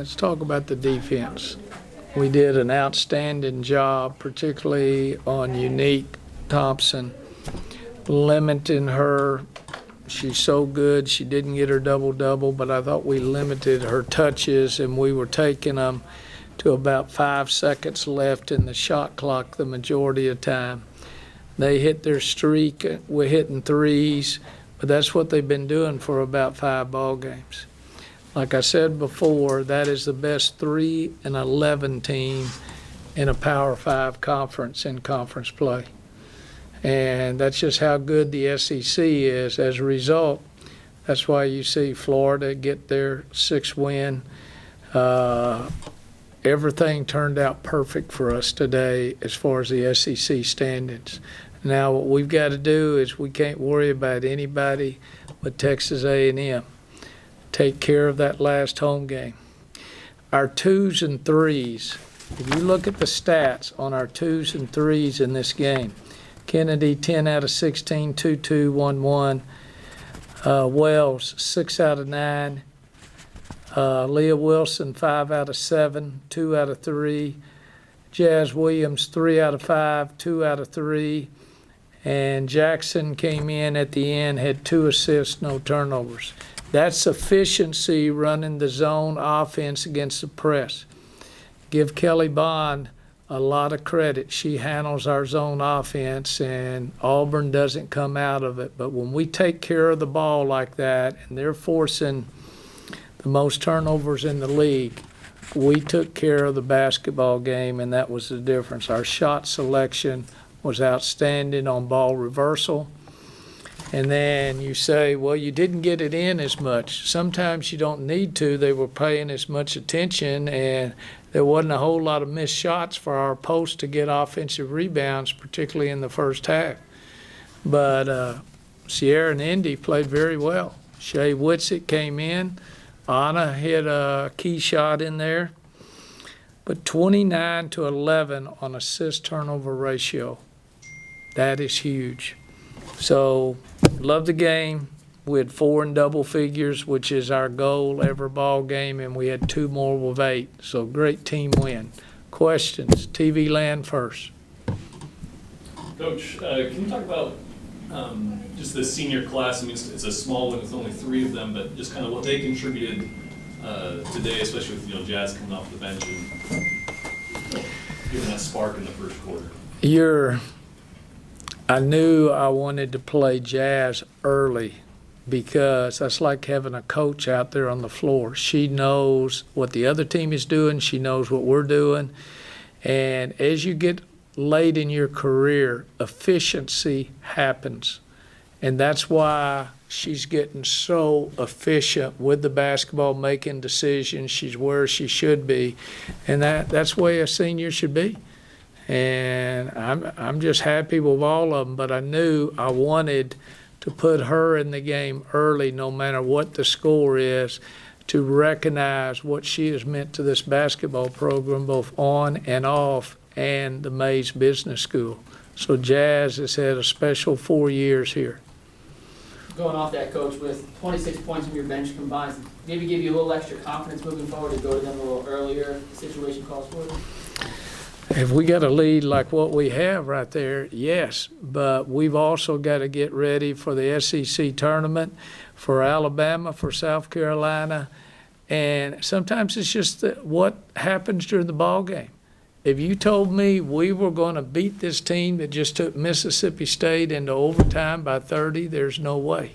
Let's talk about the defense. We did an outstanding job, particularly on Unique Thompson, limiting her. She's so good. She didn't get her double-double, but I thought we limited her touches, and we were taking them to about 5 seconds left in the shot clock the majority of the time. They hit their streak. We're hitting threes, but that's what they've been doing for about 5 ball games. Like I said before, that is the best 3-11 team in a Power 5 conference in conference play. And that's just how good the SEC is. As a result, that's why you see Florida get their 6th win. Everything turned out perfect for us today as far as the SEC standings. Now what we've got to do is we can't worry about anybody but Texas A&M. Take care of that last home game. Our 2s and 3s, if you look at the stats on our 2s and 3s in this game, Kennedy 10 out of 16, 2-2, 1-1. Wells 6 out of 9. Leah Wilson 5 out of 7, 2 out of 3. Jazz Williams 3 out of 5, 2 out of 3. And Jackson came in at the end, had 2 assists, no turnovers. That's efficiency running the zone offense against the press. Give Kelly Bond a lot of credit. She handles our zone offense, and Auburn doesn't come out of it. But when we take care of the ball like that, and they're forcing the most turnovers in the league, we took care of the basketball game, and that was the difference. Our shot selection was outstanding on ball reversal. And then you say, well, you didn't get it in as much. Sometimes you don't need to. They were paying as much attention, and there wasn't a whole lot of missed shots for our post to get offensive rebounds, particularly in the first half. But Sierra and Indy played very well. Shea Witzik came in. Anna hit a key shot in there. But 29-11 on assist-turnover ratio. That is huge. So, love the game. We had 4 in double figures, which is our goal every ball game, and we had 2 more with 8. So, great team win. Questions? TV Land first. Coach, can you talk about just the senior class? I mean, it's a small one with only 3 of them, but just kind of what they contributed today, especially with Jazz coming off the bench and giving that spark in the first quarter. I knew I wanted to play Jazz early because that's like having a coach out there on the floor. She knows what the other team is doing. She knows what we're doing. And as you get late in your career, efficiency happens. And that's why she's getting so efficient with the basketball, making decisions. She's where she should be. And that's the way a senior should be. And I'm just happy with all of them, but I knew I wanted to put her in the game early, no matter what the score is, to recognize what she has meant to this basketball program, both on and off, and the Mays Business School. So Jazz has had a special 4 years here. Going off that, Coach, with 26 points from your bench combined, maybe give you a little extra confidence moving forward to go to them a little earlier, the situation calls for it? If we got a lead like what we have right there, yes. But we've also got to get ready for the SEC tournament, for Alabama, for South Carolina. And sometimes it's just what happens during the ball game. If you told me we were going to beat this team that just took Mississippi State into overtime by 30, there's no way.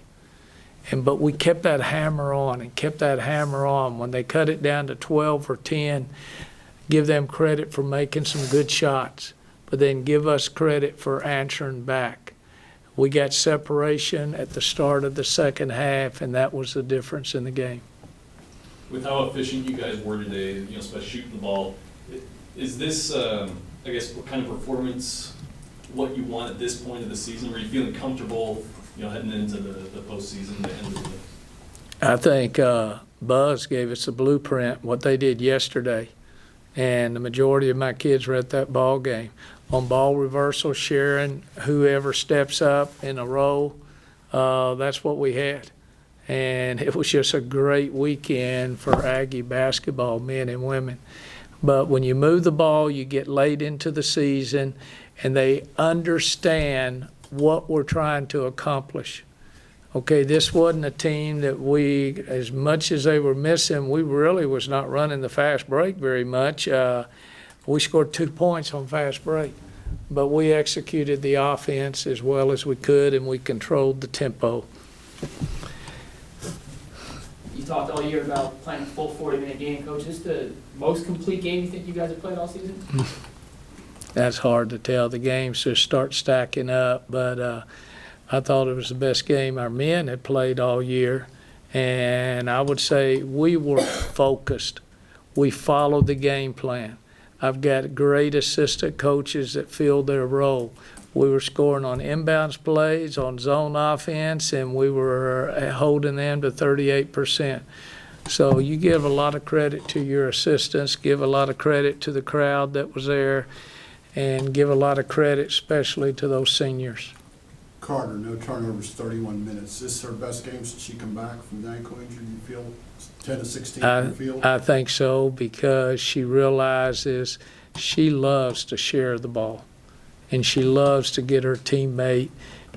But we kept that hammer on and kept that hammer on. When they cut it down to 12 or 10, give them credit for making some good shots, but then give us credit for answering back. We got separation at the start of the second half, and that was the difference in the game. With how efficient you guys were today, especially shooting the ball, is this, I guess, what kind of performance, what you want at this point of the season? Were you feeling comfortable, heading into the postseason, the end of the? I think Buzz gave us a blueprint, what they did yesterday. And the majority of my kids were at that ball game. On ball reversal, sharing whoever steps up in a row, that's what we had. And it was just a great weekend for Aggie basketball, men and women. But when you move the ball, you get late into the season, and they understand what we're trying to accomplish. Okay, this wasn't a team that we, as much as they were missing, we really was not running the fast break very much. We scored 2 points on fast break, but we executed the offense as well as we could, and we controlled the tempo. You talked all year about playing a full 40-minute game, Coach. Is this the most complete game you think you guys have played all season? That's hard to tell. The games just start stacking up, but I thought it was the best game our men had played all year, and I would say we were focused. We followed the game plan. I've got great assistant coaches that filled their role. We were scoring on inbounds plays, on zone offense, and we were holding them to 38%. So you give a lot of credit to your assistants, give a lot of credit to the crowd that was there, and give a lot of credit especially to those seniors. Carter, no turnovers, 31 minutes. This is her best game since she come back from the ankle injury, you feel? 10 to 16 in the field? I think so, because she realizes she loves to share the ball, and she loves to get her teammate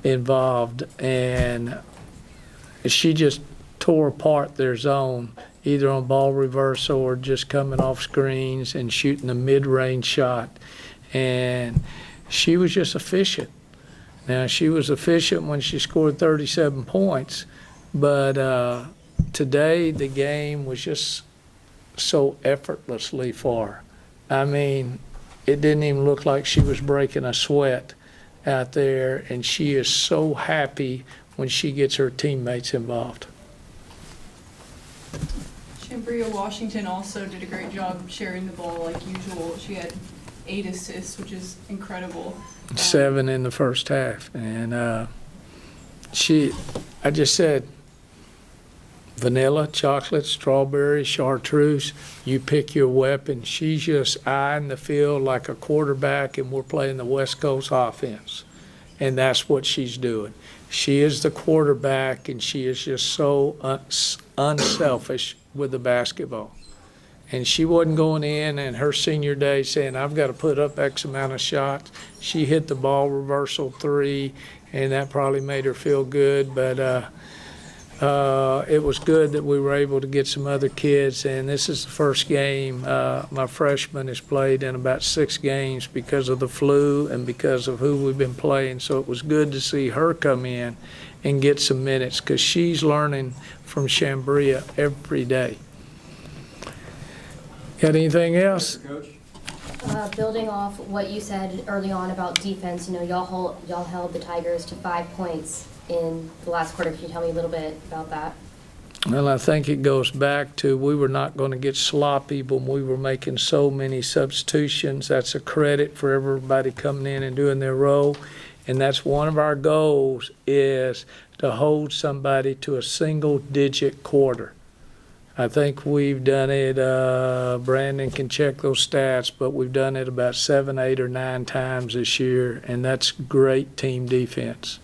involved, and she just tore apart their zone, either on ball reversal or just coming off screens and shooting a mid-range shot, and she was just efficient. Now, she was efficient when she scored 37 points, but today the game was just so effortlessly for her. I mean, it didn't even look like she was breaking a sweat out there, and she is so happy when she gets her teammates involved. Shambria Washington also did a great job sharing the ball like usual. She had 8 assists, which is incredible. 7 in the first half, and I just said, vanilla, chocolate, strawberry, chartreuse, you pick your weapon. She's just eyeing the field like a quarterback, and we're playing the West Coast offense, and that's what she's doing. She is the quarterback, and she is just so unselfish with the basketball. And she wasn't going in her senior day saying, I've got to put up X amount of shots. She hit the ball reversal 3, and that probably made her feel good. But it was good that we were able to get some other kids. And this is the first game my freshman has played in about 6 games because of the flu and because of who we've been playing. So it was good to see her come in and get some minutes, because she's learning from Shambria every day. Got anything else? Coach? Building off what you said early on about defense, y'all held the Tigers to 5 points in the last quarter. Can you tell me a little bit about that? Well, I think it goes back to we were not going to get sloppy when we were making so many substitutions. That's a credit for everybody coming in and doing their role. And that's one of our goals, is to hold somebody to a single-digit quarter. I think we've done it, Brandon can check those stats, but we've done it about 7, 8, or 9 times this year, and that's great team defense.